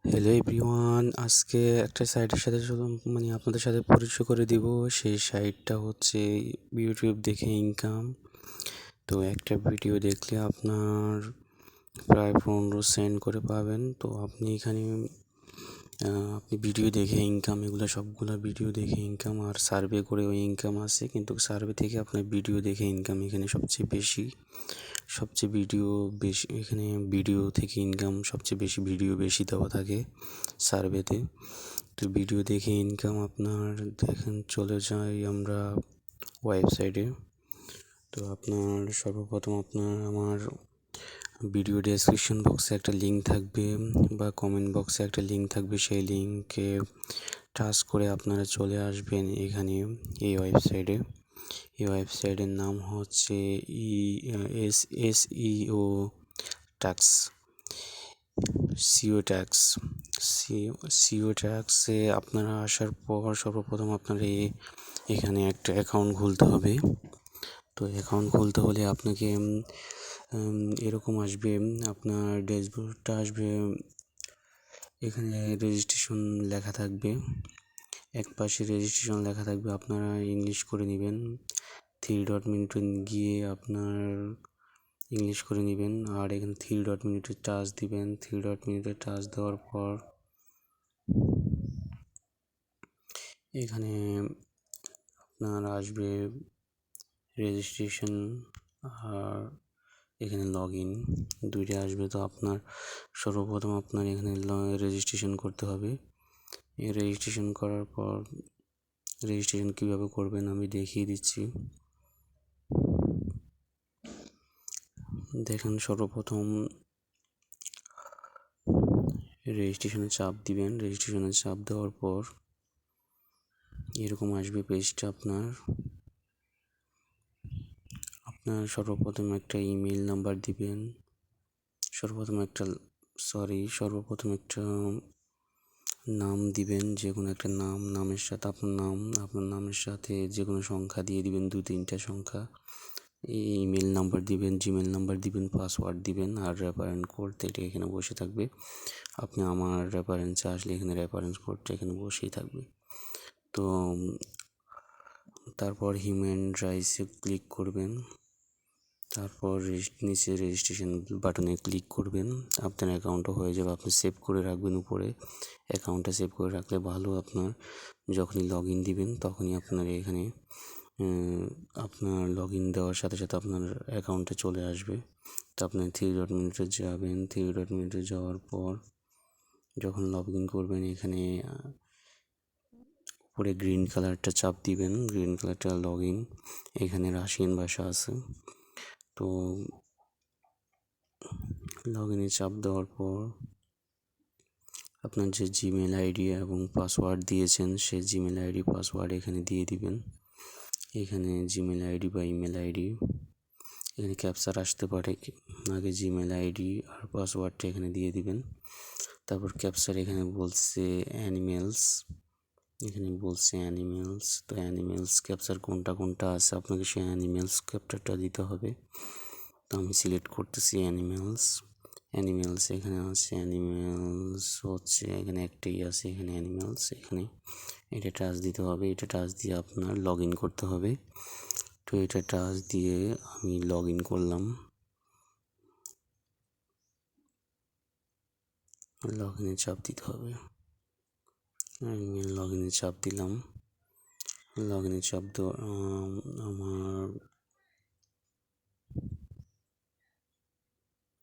Hello everyone, আজকে একটা সাইটের সাথে আপনাদের সাথে পরিচয় করে দিব। সেই সাইটটা হচ্ছে ইউটিউব দেখে ইনকাম। তো একটা ভিডিও দেখলে আপনার প্রায় 15 সেন্ট করে পাবেন। তো আপনি এখানে আপনি ভিডিও দেখে ইনকাম, এগুলো সবগুলো ভিডিও দেখে ইনকাম, আর সার্ভে করেও ইনকাম আছে, কিন্তু সার্ভে থেকে আপনার ভিডিও দেখে ইনকাম এখানে সবচেয়ে বেশি। ভিডিও বেশি এখানে, ভিডিও থেকে ইনকাম সবচেয়ে বেশি, ভিডিও বেশি দেওয়া থাকে সার্ভেতে। তো ভিডিও দেখে ইনকাম আপনার দেখেন, চলে যাই আমরা ওয়েবসাইটে। তো আপনার সর্বপ্রথম আমার ভিডিও ডেসক্রিপশন বক্সে একটা লিঙ্ক থাকবে বা কমেন্ট বক্সে একটা লিঙ্ক থাকবে, সেই লিঙ্কে টাচ করে আপনারা চলে আসবেন এখানে এই ওয়েবসাইটে। এই ওয়েবসাইটের নাম হচ্ছে SEO tax, SEO tax. SEO ট্যাক্সে আপনারা আসার পর সর্বপ্রথম আপনারা এখানে একটা অ্যাকাউন্ট খুলতে হবে। তো অ্যাকাউন্ট খুলতে হলে আপনাকে এরকম আসবে, আপনার ড্যাশবোর্ডটা আসবে। এখানে রেজিস্ট্রেশন লেখা থাকবে, এক পাশে রেজিস্ট্রেশন লেখা থাকবে, আপনারা ইংলিশ করে নেবেন। 3 ডট মিনিটে গিয়ে আপনার ইংলিশ করে নেবেন, আর এখানে 3 ডট মিনিটে টাচ দিবেন। 3 ডট মিনিটে টাচ দেওয়ার পর এখানে আপনার আসবে রেজিস্ট্রেশন আর এখানে লগ ইন, দুইটা আসবে। তো আপনার সর্বপ্রথম আপনার এখানে রেজিস্ট্রেশন করতে হবে। এই রেজিস্ট্রেশন করার পর, রেজিস্ট্রেশন কীভাবে করবেন আমি দেখিয়ে দিচ্ছি। দেখেন, সর্বপ্রথম রেজিস্ট্রেশনে চাপ দিবেন। রেজিস্ট্রেশনে চাপ দেওয়ার পর এরকম আসবে পেজটা। আপনার সর্বপ্রথম একটা ইমেল নাম্বার দিবেন, সর্বপ্রথম একটা নাম দিবেন, যে কোনো একটা নামের সাথে আপনার নামের সাথে যে কোনো সংখ্যা দিয়ে দিবেন, 2-3টা সংখ্যা। ইমেল নাম্বার দিবেন, জিমেল নাম্বার দিবেন, পাসওয়ার্ড দিবেন, আর রেফারেন্স কোড এটা এখানে বসে থাকবে। আপনি আমার রেফারেন্সে আসলে এখানে রেফারেন্স কোডটা এখানে বসেই থাকবে। তো তারপর হিউম্যান রাইটসে ক্লিক করবেন, তারপর নিচে রেজিস্ট্রেশন বাটনে ক্লিক করবেন। আপনার অ্যাকাউন্টও হয়ে যাবে, আপনি সেভ করে রাখবেন উপরে। অ্যাকাউন্টটা সেভ করে রাখলে ভালো, আপনার যখনই লগ ইন দিবেন তখনই আপনার এখানে আপনার লগ ইন দেওয়ার সাথে সাথে আপনার অ্যাকাউন্টে চলে আসবে। তো আপনি 3 ডট মিনিটে যাবেন। 3 ডট মিনিটে যাওয়ার পর যখন লগ ইন করবেন, এখানে উপরে গ্রিন কালারটা চাপ দিবেন, গ্রিন কালারটা লগ ইন। এখানে রাশিয়ান ভাষা আছে। তো লগ ইনে চাপ দেওয়ার পর আপনার যে জিমেল আইডি এবং পাসওয়ার্ড দিয়েছেন, সেই জিমেল আইডি পাসওয়ার্ড এখানে দিয়ে দিবেন। এখানে জিমেল আইডি বা ইমেল আইডি, এখানে ক্যাপচার আসতে পারে, আগে জিমেল আইডি আর পাসওয়ার্ডটা এখানে দিয়ে দিবেন। তারপর ক্যাপচার এখানে বলছে অ্যানিমেলস, তো অ্যানিমেলস ক্যাপচার কোনটা কোনটা আছে আপনাকে সেই অ্যানিমেলস ক্যাপচারটা দিতে হবে। তো আমি সিলেক্ট করতেছি অ্যানিমেলস এখানে আছে। অ্যানিমেলস হচ্ছে এখানে একটাই আছে, এখানে অ্যানিমেলস, এখানে এটা টাচ দিতে হবে। এটা টাচ দিয়ে আপনার লগ ইন করতে হবে। তো এটা টাচ দিয়ে আমি লগ ইন করলাম, লগ ইনে চাপ দিতে হবে। আমি লগ ইনে চাপ দিলাম। লগ ইনে চাপ দেওয়া আমার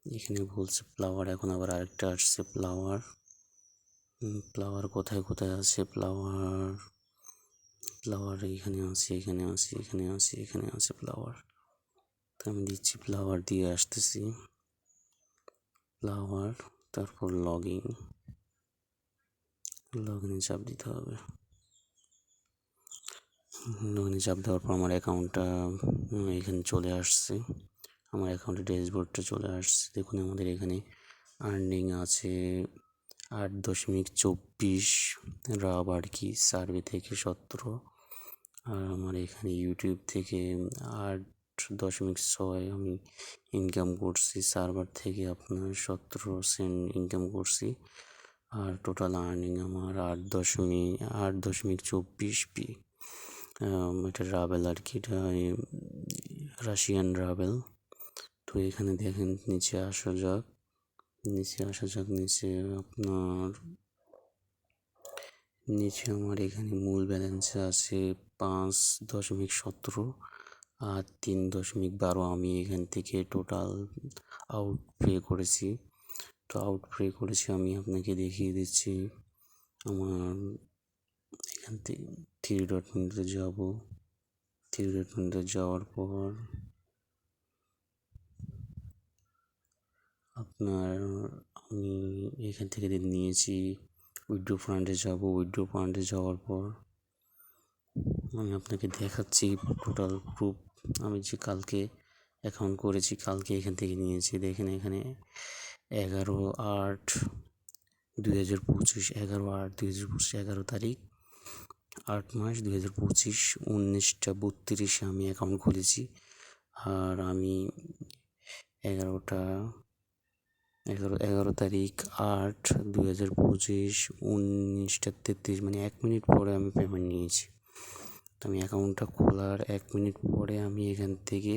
এখানে বলছে ফ্লাওয়ার, এখন আবার আরেকটা আসছে ফ্লাওয়ার। ফ্লাওয়ার কোথায় কোথায় আছে? ফ্লাওয়ার এখানে আছে, এখানে আছে, এখানে আছে, এখানে আছে ফ্লাওয়ার। তো আমি দিচ্ছি ফ্লাওয়ার, দিয়ে আসতেছি ফ্লাওয়ার। তারপর লগ ইনে চাপ দিতে হবে। লগ ইনে চাপ দেওয়ার পর আমার অ্যাকাউন্টটা এখানে চলে আসছে, আমার অ্যাকাউন্টের ড্যাশবোর্ডটা চলে আসছে। দেখুন আমাদের এখানে আর্নিং আছে 8.24 রাব আর কি, সার্ভে থেকে 17। আর আমার এখানে ইউটিউব থেকে 8.6 আমি ইনকাম করছি, সার্ভার থেকে আপনার 17 সেন্ট ইনকাম করছি। আর টোটাল আর্নিং আমার 8.24p। এটা রাবেল আর কি, এটা রাশিয়ান রাবেল। তো এখানে দেখেন, নিচে আসা যাক। নিচে আপনার আমার এখানে মূল ব্যালেন্সে আছে 5.17 আর 3.12। আমি এখান থেকে টোটাল আউট পে করেছি। তো আউট পে করেছি আমি আপনাকে দেখিয়ে দিচ্ছি। আমার এখান থেকে থ্রি ডট মেনুতে যাব। থ্রি ডট মেনুতে যাওয়ার পর আপনার আমি এখান থেকে নিয়েছি উইথড্র ফান্ডে যাব। উইথড্র ফান্ডে যাওয়ার পর আমি আপনাকে দেখাচ্ছি টোটাল প্রুফ। আমি যে কালকে অ্যাকাউন্ট করেছি, কালকে এখান থেকে নিয়েছি। দেখেন এখানে 11/8/2025, 11/8/2025, 11 তারিখ 8 মাস 2025, 19:32 আমি অ্যাকাউন্ট খুলেছি। আর আমি 11 তারিখ 8/2025, 19:33 মানে 1 মিনিট পরে আমি পেমেন্ট নিয়েছি। তো আমি অ্যাকাউন্টটা খোলার 1 মিনিট পরে আমি এখান থেকে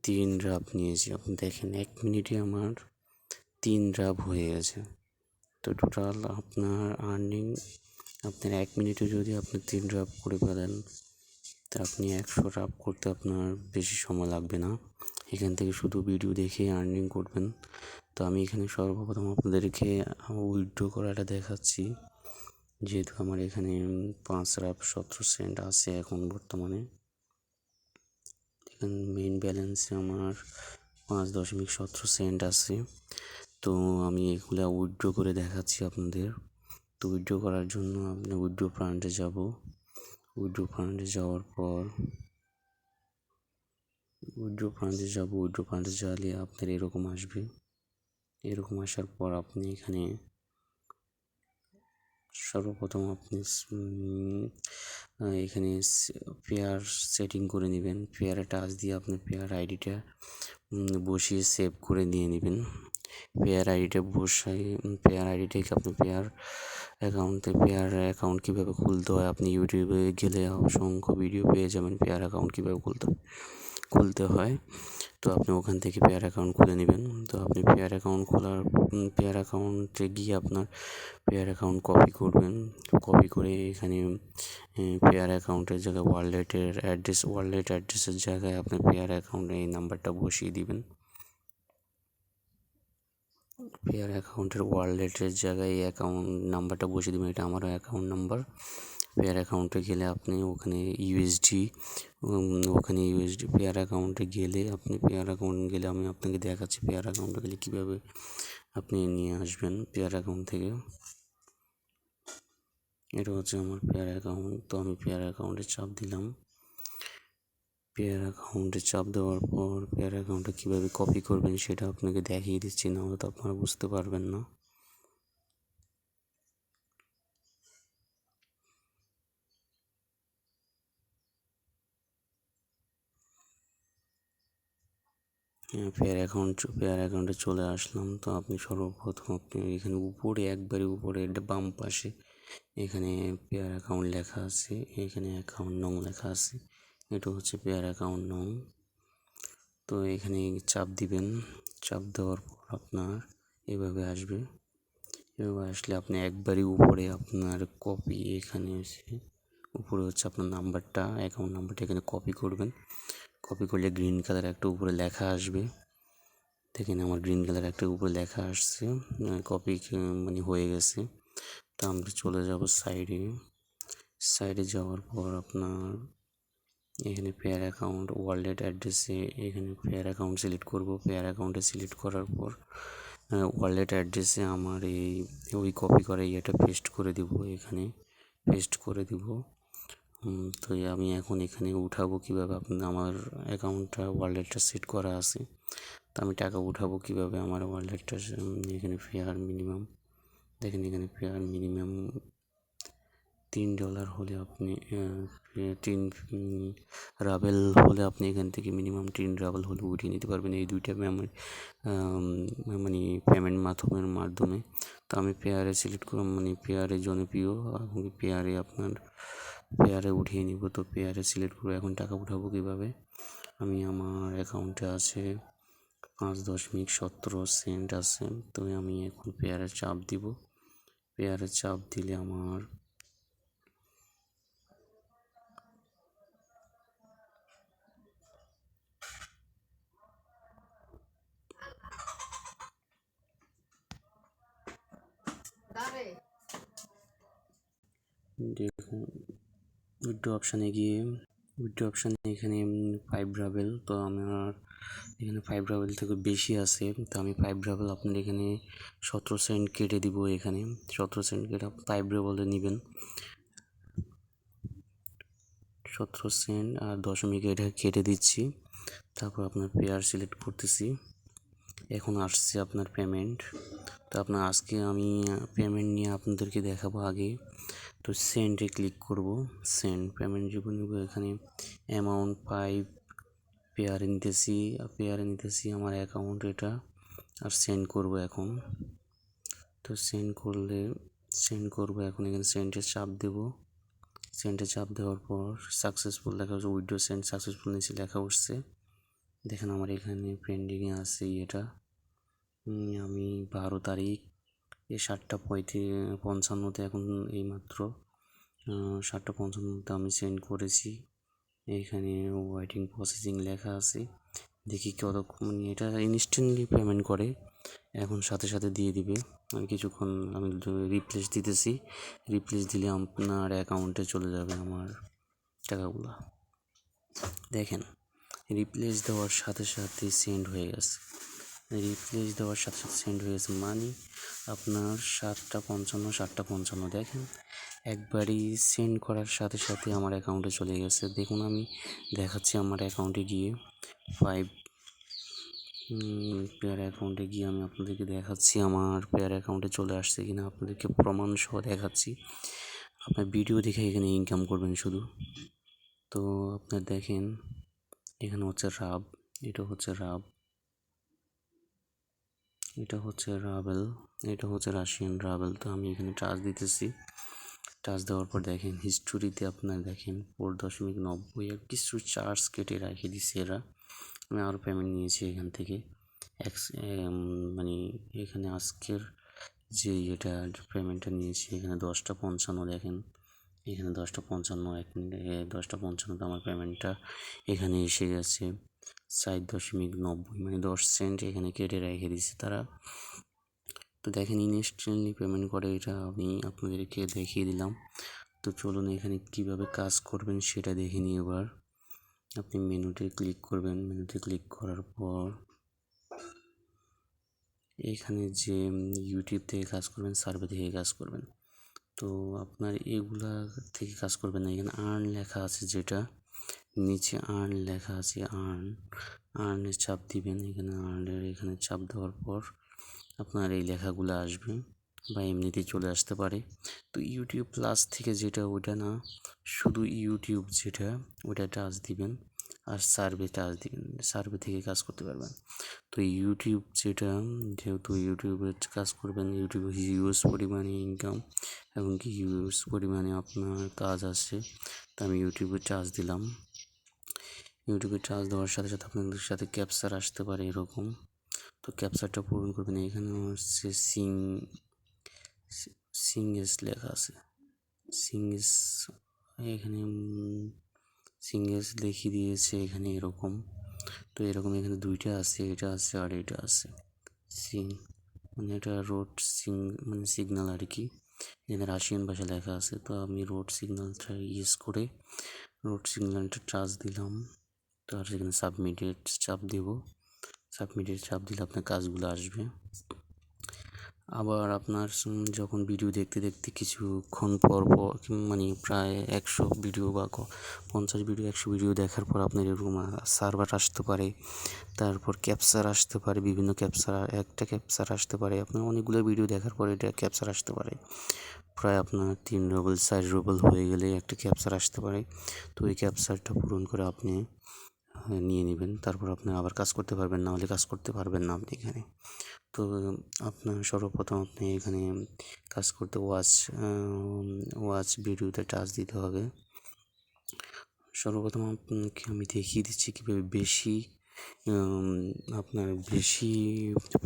3 ড্রাফ নিয়েছি। আপনি দেখেন 1 মিনিটে আমার 3 ড্রাফ হয়ে গেছে। তো টোটাল আপনার আর্নিং, আপনার 1 মিনিটে যদি আপনি 3 ড্রাফ করে ফেলেন, তা আপনি 100 ড্রাফ করতে আপনার বেশি সময় লাগবে না। এখান থেকে শুধু ভিডিও দেখে আর্নিং করবেন। তো আমি এখানে সর্বপ্রথম আপনাদেরকে উইথড্র করাটা দেখাচ্ছি। যেহেতু আমার এখানে 5.17 আছে এখন বর্তমানে। এখানে মেইন ব্যালেন্সে আমার 5.17 আছে। তো আমি এগুলো উইথড্র করে দেখাচ্ছি আপনাদের। তো উইথড্র করার জন্য আপনি উইথড্র ফান্ডে যাব। উইথড্র ফান্ডে যাওয়ার পর উইথড্র ফান্ডে যাওয়ালে আপনার এরকম আসবে। এরকম আসার পর আপনি এখানে সর্বপ্রথম আপনি এখানে পেয়ার সেটিং করে নেবেন। পেয়ারে টাচ দিয়ে আপনি পেয়ার আইডিটা বসিয়ে সেভ করে নিয়ে নেবেন। পেয়ার আইডিটাকে আপনি পেয়ার অ্যাকাউন্ট কীভাবে খুলতে হয়, আপনি ইউটিউবে গেলে অসংখ্য ভিডিও পেয়ে যাবেন পেয়ার অ্যাকাউন্ট কীভাবে খুলতে হয়। তো আপনি ওখান থেকে পেয়ার অ্যাকাউন্ট খুলে নেবেন। তো আপনি পেয়ার অ্যাকাউন্টে গিয়ে আপনার পেয়ার অ্যাকাউন্ট কপি করবেন। কপি করে এখানে পেয়ার অ্যাকাউন্টের জায়গায় ওয়ালেট অ্যাড্রেসের জায়গায় আপনি পেয়ার অ্যাকাউন্টে এই নাম্বারটা বসিয়ে দিবেন। পেয়ার অ্যাকাউন্টের ওয়ালেটের জায়গায় এই অ্যাকাউন্ট নাম্বারটা বসিয়ে দেবেন। এটা আমারও অ্যাকাউন্ট নাম্বার। পেয়ার অ্যাকাউন্টে গেলে আপনি ওখানে পেয়ার অ্যাকাউন্টে গেলে আমি আপনাকে দেখাচ্ছি পেয়ার অ্যাকাউন্টে গেলে কীভাবে আপনি নিয়ে আসবেন পেয়ার অ্যাকাউন্ট থেকে। এটা হচ্ছে আমার পেয়ার অ্যাকাউন্ট। তো আমি পেয়ার অ্যাকাউন্টে চাপ দিলাম। পেয়ার অ্যাকাউন্টে চাপ দেওয়ার পর পেয়ার অ্যাকাউন্টে কীভাবে কপি করবেন সেটা আপনাকে দেখিয়ে দিচ্ছি, না হলে তো আপনারা বুঝতে পারবেন না। পেয়ার অ্যাকাউন্টে চলে আসলাম। তো আপনি সর্বপ্রথম আপনি এখানে একবারে উপরে বাম পাশে এখানে পেয়ার অ্যাকাউন্ট লেখা আছে, এখানে অ্যাকাউন্ট নং লেখা আছে। এটা হচ্ছে পেয়ার অ্যাকাউন্ট নং। তো এখানে চাপ দিবেন। চাপ দেওয়ার পর আপনার এভাবে আসবে। এভাবে আসলে আপনি একবারই উপরে আপনার কপি, এখানে উপরে হচ্ছে আপনার অ্যাকাউন্ট নাম্বারটা এখানে কপি করবেন। কপি করলে গ্রিন কালার একটা উপরে লেখা আসবে। দেখেন আমার গ্রিন কালার একটা উপরে লেখা আসছে, কপি মানে হয়ে গেছে। তো আমরা চলে যাব সাইডে যাওয়ার পর আপনার এখানে পেয়ার অ্যাকাউন্ট ওয়ালেট অ্যাড্রেসে এখানে পেয়ার অ্যাকাউন্ট সিলেক্ট করব। পেয়ার অ্যাকাউন্টে সিলেক্ট করার পর ওয়ালেট অ্যাড্রেসে আমার ওই কপি করা ইয়েটা পেস্ট করে দিব। তো আমি এখন এখানে উঠাবো কীভাবে, আমার অ্যাকাউন্টটা ওয়ালেটটা সেট করা আছে। তো আমি টাকা উঠাবো কীভাবে, আমার ওয়ালেটটা এখানে ফেয়ার মিনিমাম, দেখেন এখানে ফেয়ার মিনিমাম $3 হলে আপনি 3 রাবেল হলে আপনি এখান থেকে মিনিমাম 3 রাবেল হলে উঠিয়ে নিতে পারবেন এই দুইটা মানে পেমেন্ট মাধ্যমে। তো আমি পেয়ারে সিলেক্ট করলাম, মানে পেয়ারে জনপ্রিয় এবং পেয়ারে উঠিয়ে নিব। তো পেয়ারে সিলেক্ট করে এখন টাকা উঠাবো কীভাবে, আমি আমার অ্যাকাউন্টে আছে 5.17 আছে। তো আমি এখন পেয়ারে চাপ দিব। পেয়ারে চাপ দিলে আমার দেখুন উইথড্র অপশানে গিয়ে এখানে 5 রাবেল, তো আমার এখানে 5 রাবেল থেকে বেশি আছে। তো আমি 5 রাবেল আপনার এখানে 17 সেন্ট কেটে দিব। এখানে 17 সেন্ট কেটে 5 রাবেলে নেবেন, 17 সেন্ট আর দশমিক এটা কেটে দিচ্ছি। তারপর আপনার পেয়ার সিলেক্ট করতেছি। এখন আসছে আপনার পেমেন্ট। তো আপনার আজকে আমি পেমেন্ট নিয়ে আপনাদেরকে দেখাবো আগে। তো সেন্ডে ক্লিক করব, সেন্ড পেমেন্ট যখন নেব এখানে অ্যামাউন্ট 5 পেয়ারে নিতেছি আমার অ্যাকাউন্ট এটা, আর সেন্ড করব এখন। তো সেন্ড করব এখন, এখানে সেন্ডে চাপ দেব। সেন্ডে চাপ দেওয়ার পর সাকসেসফুল লেখা হচ্ছে, উইথড্র সেন্ড সাকসেসফুল নিচে লেখা উঠছে। দেখেন আমার এখানে পেন্ডিংয়ে আছে এটা। আমি 12 তারিখ 7:55 এখন এইমাত্র 7:55 আমি সেন্ড করেছি। এখানে ওয়েটিং প্রসেসিং লেখা আছে, দেখি কতক্ষণ, এটা ইনস্ট্যান্টলি পেমেন্ট করে, এখন সাথে সাথে দিয়ে দিবে। আমি কিছুক্ষণ রিপ্লেস দিতেছি, রিপ্লেস দিলে আপনার অ্যাকাউন্টে চলে যাবে আমার টাকাগুলো। দেখেন রিপ্লেস দেওয়ার সাথে সাথে সেন্ড হয়ে গেছে, মানে আপনার 7:55 দেখেন একবারই সেন্ড করার সাথে সাথে আমার অ্যাকাউন্টে চলে গেছে। দেখুন আমি দেখাচ্ছি আমার অ্যাকাউন্টে গিয়ে পেয়ার অ্যাকাউন্টে গিয়ে আমি আপনাদেরকে দেখাচ্ছি আমার পেয়ার অ্যাকাউন্টে চলে আসছে কিনা, আপনাদেরকে প্রমাণ সহ দেখাচ্ছি। আপনার ভিডিও দেখে এখানে ইনকাম করবেন শুধু। তো আপনার দেখেন এখানে হচ্ছে রাব, এটা হচ্ছে রাবেল, এটা হচ্ছে রাশিয়ান রাবেল। তো আমি এখানে টাচ দিতেছি, টাচ দেওয়ার পর দেখেন হিস্টোরিতে আপনার দেখেন 4.90 আর কিছু চার্জ কেটে রেখে দিচ্ছে এরা। আমি আরও পেমেন্ট নিয়েছি এখান থেকে মানে এখানে আজকের যে এটা পেমেন্টটা নিয়েছি এখানে 10:55 দেখেন, এখানে 10:55 10:55 আমার পেমেন্টটা এখানে এসে গেছে 4.90, মানে 10 সেন্ট এখানে কেটে রেখে দিচ্ছে তারা। তো দেখেন ইনস্ট্যান্টলি পেমেন্ট করে, এটা আমি আপনাদেরকে দেখিয়ে দিলাম। তো চলুন এখানে কিভাবে কাজ করবেন সেটা দেখে নিই। এবার আপনি মেনুতে ক্লিক করবেন, মেনুতে ক্লিক করার পর এখানে যে ইউটিউব থেকে কাজ করবেন, সার্ভে থেকে কাজ করবেন। তো আপনার এগুলা থেকে কাজ করবেন না, এখানে আর্ন লেখা আছে, যেটা নিচে আর্ন লেখা আছে, আর্নে চাপ দিবেন। এখানে চাপ দেওয়ার পর আপনার এই লেখাগুলো আসবে বা এমনিতেই চলে আসতে পারে। তো ইউটিউব প্লাস থেকে যেটা, ওটা না, শুধু ইউটিউব যেটা ওটা টাচ দিবেন আর সার্ভে টাচ দিবেন, সার্ভে থেকে কাজ করতে পারবেন। তো ইউটিউব যেটা, যেহেতু ইউটিউবে কাজ করবেন, ইউটিউবে হিউজ পরিমাণে ইনকাম এবং কি হিউজ পরিমাণে আপনার কাজ আছে। তো আমি ইউটিউবে চার্জ দিলাম। ইউটিউবে চার্জ দেওয়ার সাথে সাথে আপনাদের সাথে ক্যাপচার আসতে পারে এরকম। তো ক্যাপচারটা পূরণ করবেন। এখানে হচ্ছে সিঙ্গেস লেখা আছে, সিঙ্গেস, এখানে সিঙ্গেস লিখে দিয়েছে এখানে এরকম। তো এরকম এখানে দুইটা আছে, এটা আছে আর এটা আছে, মানে এটা রোড মানে সিগন্যাল আর কি, এখানে রাশিয়ান ভাষা লেখা আছে। তো আমি রোড সিগন্যালটা ইউজ করে রোড সিগন্যালটা টাচ দিলাম। তো আর সেখানে সাবমিটেড চাপ দিব, সাবমিটেড চাপ দিলে আপনার কাজগুলো আসবে। আবার আপনার যখন ভিডিও দেখতে দেখতে কিছুক্ষণ পর পর মানে প্রায় 100 ভিডিও বা 50 ভিডিও 100 ভিডিও দেখার পর আপনার এরকম সার্ভার আসতে পারে, তারপর ক্যাপচার আসতে পারে, বিভিন্ন ক্যাপচার, একটা ক্যাপচার আসতে পারে, আপনার অনেকগুলো ভিডিও দেখার পর এটা ক্যাপচার আসতে পারে। প্রায় আপনার 3 রুবল 4 রুবল হয়ে গেলে একটা ক্যাপচার আসতে পারে। তো ওই ক্যাপচারটা পূরণ করে আপনি নিয়ে নেবেন, তারপর আপনি আবার কাজ করতে পারবেন, না হলে কাজ করতে পারবেন না আপনি এখানে। তো আপনার সর্বপ্রথম আপনি এখানে কাজ করতে ওয়াচ ভিডিওতে টাচ দিতে হবে। সর্বপ্রথম আপনাকে আমি দেখিয়ে দিচ্ছি কীভাবে আপনার বেশি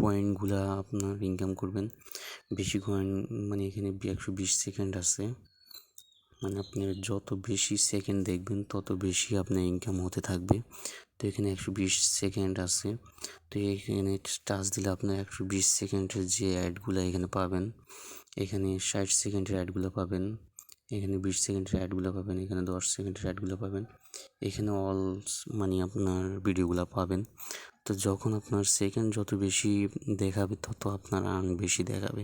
পয়েন্টগুলা আপনার ইনকাম করবেন। বেশি কয়েন মানে এখানে 120 সেকেন্ড আছে, মানে আপনি যত বেশি সেকেন্ড দেখবেন তত বেশি আপনার ইনকাম হতে থাকবে। তো এখানে 120 সেকেন্ড আছে, তো এখানে টাচ দিলে আপনার 120 সেকেন্ডের যে অ্যাডগুলো এখানে পাবেন, এখানে 60 সেকেন্ডের অ্যাডগুলো পাবেন, এখানে 20 সেকেন্ডের অ্যাডগুলো পাবেন, এখানে 10 সেকেন্ডের অ্যাডগুলো পাবেন, এখানে অল মানে আপনার ভিডিওগুলো পাবেন। তো যখন আপনার সেকেন্ড যত বেশি দেখাবে তত আপনার আর্ন বেশি দেখাবে।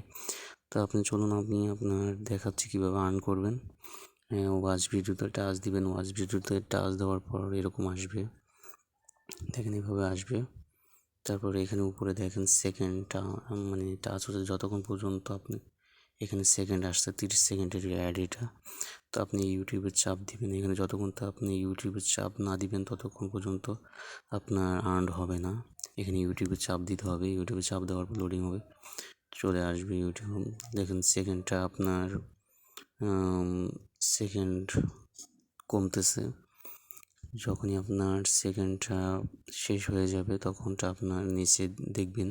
তো আপনি চলুন আমি আপনার দেখাচ্ছি কীভাবে আর্ন করবেন। ওয়াচ ভিডিওতে টাচ দিবেন, ওয়াচ ভিডিওতে টাচ দেওয়ার পর এরকম আসবে, দেখেন এইভাবে আসবে। তারপরে এখানে উপরে দেখেন সেকেন্ডটা মানে টাচ হচ্ছে যতক্ষণ পর্যন্ত আপনি এখানে সেকেন্ড আসছে 30 সেকেন্ডের অ্যাড এটা। তো আপনি ইউটিউবের চাপ দিবেন এখানে, যতক্ষণ তো আপনি ইউটিউবের চাপ না দিবেন ততক্ষণ পর্যন্ত আপনার আর্ন হবে না। এখানে ইউটিউবের চাপ দিতে হবে, ইউটিউবে চাপ দেওয়ার পর লোডিং হবে, চলে আসবে ইউটিউব। দেখেন সেকেন্ডটা আপনার সেকেন্ড কমতেছে। যখনই আপনার সেকেন্ডটা শেষ হয়ে যাবে তখনটা আপনার নিচে দেখবেন,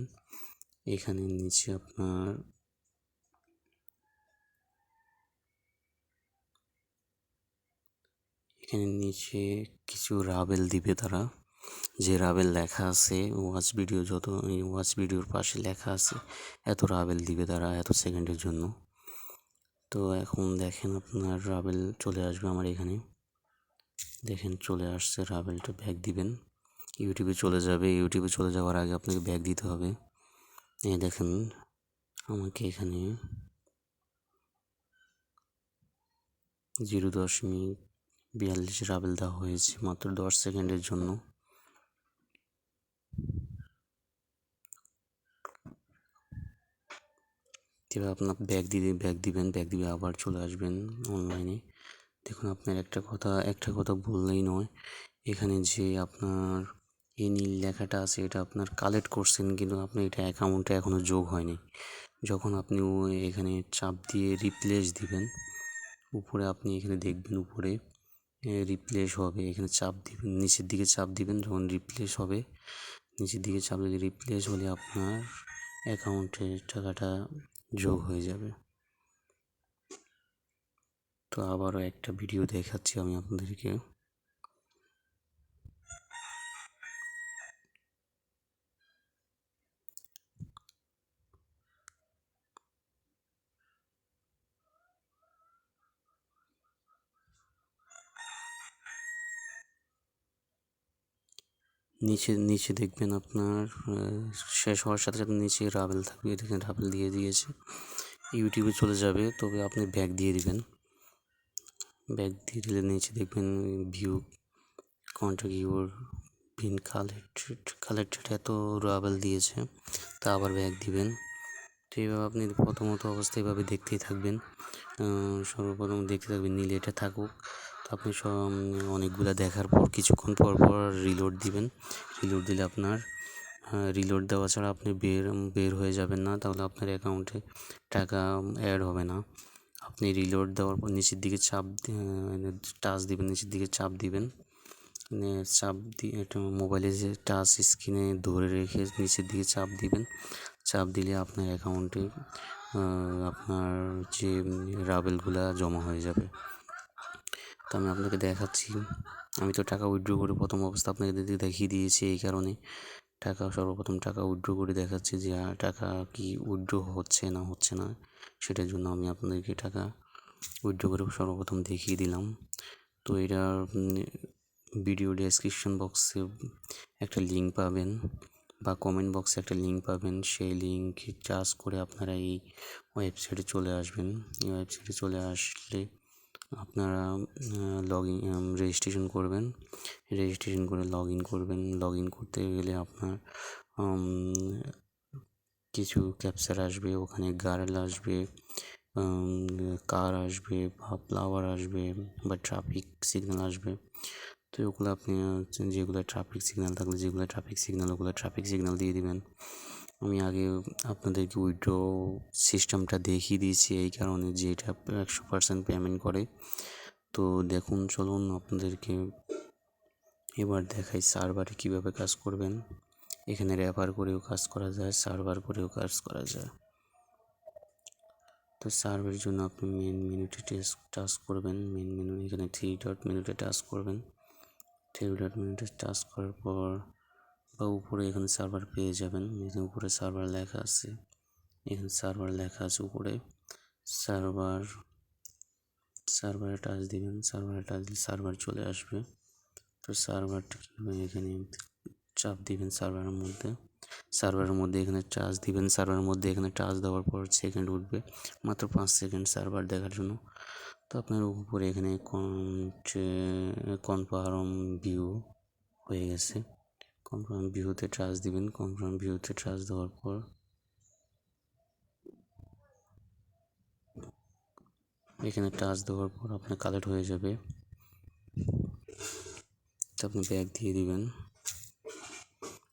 এখানে নিচে আপনার এখানে নিচে কিছু রাবেল দিবে তারা, যে রাবেল লেখা আছে ওয়াচ ভিডিও, যত এই ওয়াচ ভিডিওর পাশে লেখা আছে এত রাবেল দিবে তারা এত সেকেন্ডের জন্য। তো এখন দেখেন আপনার রাবেল চলে আসবে আমার এখানে, দেখেন চলে আসছে রাবেলটা, ব্যাক দিবেন, ইউটিউবে চলে যাবে। ইউটিউবে চলে যাওয়ার আগে আপনাকে ব্যাক দিতে হবে। এই দেখেন আমাকে এখানে 0.42 রাবেল দেওয়া হয়েছে মাত্র 10 সেকেন্ডের জন্য। এবার আপনার ব্যাক দিবেন, ব্যাক দিবে আবার চলে আসবেন অনলাইনে। দেখুন আপনার একটা কথা বললেই নয়, এখানে যে আপনার এই নীল লেখাটা আছে এটা আপনার কালেক্ট করছেন, কিন্তু আপনি এটা অ্যাকাউন্টে এখনও যোগ হয়নি। যখন আপনি এখানে চাপ দিয়ে রিপ্লেস দিবেন, উপরে আপনি এখানে দেখবেন উপরে রিপ্লেস হবে, এখানে চাপ দিবেন, নিচের দিকে চাপ দিবেন, যখন রিপ্লেস হবে নিচের দিকে চাপ দিলে রিপ্লেস হলে আপনার অ্যাকাউন্টে টাকাটা যোগ হয়ে যাবে। তো আবারও একটা ভিডিও দেখাচ্ছি আমি আপনাদেরকে। নিচে দেখবেন আপনার শেষ হওয়ার সাথে সাথে নিচে রাবেল থাকবে, দেখেন রাবেল দিয়ে দিয়েছে, ইউটিউবে চলে যাবে। তবে আপনি ব্যাক দিয়ে দিবেন, ব্যাক দিয়ে দিলে নিচে দেখবেন view contact your been collected এত রাবেল দিয়েছে, তা আবার ব্যাক দিবেন। তো এইভাবে আপনি প্রথমত অবস্থায় এভাবে দেখতেই থাকবেন, সর্বপ্রথম দেখতে থাকবেন নীল এটা থাকুক। তো আপনি অনেকগুলো দেখার পর কিছুক্ষণ পর পর রিলোড দিবেন, রিলোড দিলে আপনার রিলোড দেওয়া ছাড়া আপনি বের হয়ে যাবেন না, তাহলে আপনার অ্যাকাউন্টে টাকা অ্যাড হবে না। আপনি রিলোড দেওয়ার পর নিচের দিকে টাচ দিবেন, নিচের দিকে চাপ দিবেন, চাপ দিয়ে একটু মোবাইলে যে টাচ স্ক্রিনে ধরে রেখে নিচের দিকে চাপ দিবেন, চাপ দিলে আপনার অ্যাকাউন্টে আপনার যে রাবেলগুলা জমা হয়ে যাবে। তো আমি আপনাকে দেখাচ্ছি, আমি তো টাকা উইথড্র করে প্রথম অবস্থা আপনাকে দেখিয়ে দিয়েছি, এই কারণে সর্বপ্রথম টাকা উইথড্র করে দেখাচ্ছি যে টাকা কি উইথড্র হচ্ছে না সেটার জন্য আমি আপনাদেরকে টাকা উইথড্র করে সর্বপ্রথম দেখিয়ে দিলাম। তো এটার ভিডিও ডেসক্রিপশন বক্সে একটা লিঙ্ক পাবেন, বা কমেন্ট বক্সে একটা লিঙ্ক পাবেন, সেই লিঙ্ক টাচ করে আপনারা এই ওয়েবসাইটে চলে আসবেন। এই ওয়েবসাইটে চলে আসলে আপনারা রেজিস্ট্রেশন করবেন। রেজিস্ট্রেশন করে লগ ইন করবেন। লগ ইন করতে গেলে আপনার কিছু ক্যাপচার আসবে, ওখানে গার্ল আসবে, কার আসবে বা ফ্লাওয়ার আসবে বা ট্রাফিক সিগন্যাল আসবে। তো ওগুলো আপনি যেগুলো ট্রাফিক সিগন্যাল থাকলে যেগুলো ট্রাফিক সিগন্যাল ওগুলো ট্রাফিক সিগন্যাল দিয়ে দিবেন। আমি আগে আপনাদেরকে উইথড্র সিস্টেমটা দেখিয়ে দিয়েছি এই কারণে যে এটা 100% পেমেন্ট করে। তো দেখুন, চলুন আপনাদেরকে এবার দেখাই সার্ভারে কীভাবে কাজ করবেন। এখানে র্যাপার করেও কাজ করা যায়, সার্ভার করেও কাজ করা যায়। তো সার্ভারের জন্য আপনি মেন মেনুতে টাচ করবেন। মেন মেনু এখানে 3 ডট মেনুতে টাচ করবেন। 3 ডট মেনুতে টাচ করার পর বা উপরে এখানে সার্ভার পেয়ে যাবেন। এখানে উপরে সার্ভার লেখা আছে, এখানে সার্ভার লেখা আছে উপরে। সার্ভারে টাচ দিবেন। সার্ভারে টাচ দিলে সার্ভার চলে আসবে। তো সার্ভারটা এখানে চাপ দিবেন সার্ভারের মধ্যে এখানে টাচ দিবেন। সার্ভারের মধ্যে এখানে টাচ দেওয়ার পর সেকেন্ড উঠবে, মাত্র 5 সেকেন্ড সার্ভার দেখার জন্য। তো আপনার উপরে এখানে কনফার্ম ভিউ হয়ে গেছে। কনফার্ম ভিউতে টাচ দিবেন। কনফার্ম ভিউতে টাচ দেওয়ার পর এখানে টাচ দেওয়ার পর আপনার কালেক্ট হয়ে যাবে। তো আপনি ব্যাক দিয়ে দিবেন।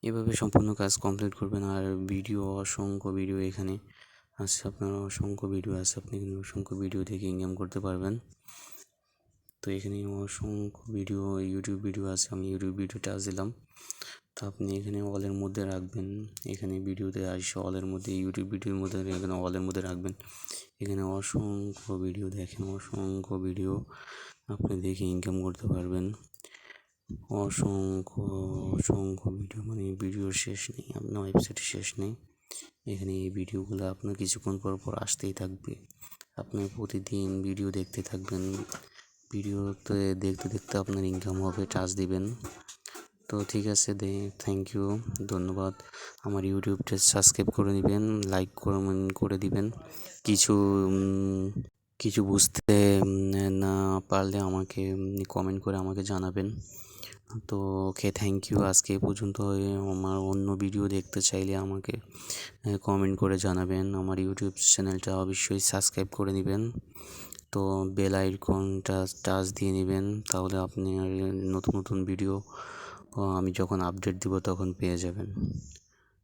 এভাবে সম্পূর্ণ কাজ কমপ্লিট করবেন। আর অসংখ্য ভিডিও এখানে আছে, আপনার অসংখ্য ভিডিও আছে, আপনি এখানে অসংখ্য ভিডিও দেখে ইনকাম করতে পারবেন। তো এখানে অসংখ্য ভিডিও ইউটিউব ভিডিও আছে, আমি ইউটিউব ভিডিও টাচ দিলাম। তো আপনি এখানে অলের মধ্যে রাখবেন। এখানে ভিডিওতে আসে অলের মধ্যে, ইউটিউব ভিডিওর মধ্যে এখানে অলের মধ্যে রাখবেন। এখানে অসংখ্য ভিডিও দেখেন, অসংখ্য ভিডিও আপনি দেখে ইনকাম করতে পারবেন। অসংখ্য অসংখ্য ভিডিও, মানে ভিডিওর শেষ নেই, আপনার ওয়েবসাইটে শেষ নেই। এখানে এই ভিডিওগুলো আপনার কিছুক্ষণ পর পর আসতেই থাকবে। আপনি প্রতিদিন ভিডিও দেখতে থাকবেন। ভিডিওতে দেখতে দেখতে আপনার ইনকাম হবে, টাচ দিবেন। তো ঠিক আছে, থ্যাংক ইউ, ধন্যবাদ। আমার ইউটিউবটা সাবস্ক্রাইব করে নেবেন, লাইক করে দিবেন। কিছু কিছু বুঝতে না পারলে আমাকে কমেন্ট করে আমাকে জানাবেন। তো ওকে, থ্যাংক ইউ। আজকে এ পর্যন্ত। আমার অন্য ভিডিও দেখতে চাইলে আমাকে কমেন্ট করে জানাবেন। আমার ইউটিউব চ্যানেলটা অবশ্যই সাবস্ক্রাইব করে নেবেন। তো বেল আইকনটা টাচ দিয়ে নেবেন, তাহলে আপনি নতুন নতুন ভিডিও আমি যখন আপডেট দিব তখন পেয়ে যাবেন।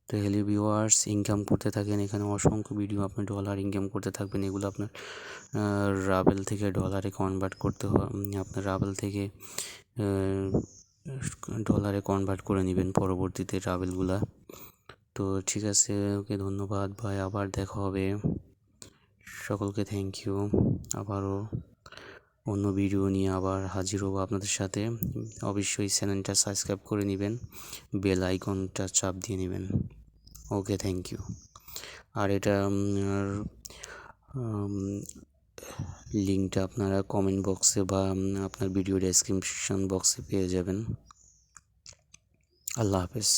তো হ্যালো ভিউয়ার্স, ইনকাম করতে থাকেন। এখানে অসংখ্য ভিডিও, আপনি ডলার ইনকাম করতে থাকবেন। এগুলো আপনার রাবেল থেকে ডলারে কনভার্ট করতে হয়। আপনার রাবেল থেকে ডলারে কনভার্ট করে নেবেন পরবর্তীতে রাবেলগুলা। তো ঠিক আছে, ওকে, ধন্যবাদ ভাই, আবার দেখা হবে। সকলকে থ্যাংক ইউ। আবারও অন্য ভিডিও নিয়ে আবার হাজির হব আপনাদের সাথে। অবশ্যই চ্যানেলটা সাবস্ক্রাইব করে নেবেন, বেল আইকনটা চাপ দিয়ে নেবেন। ওকে, থ্যাংক ইউ। আর এটা লিঙ্কটা আপনারা কমেন্ট বক্সে বা আপনার ভিডিও ডেসক্রিপশন বক্সে পেয়ে যাবেন। আল্লাহ হাফেজ।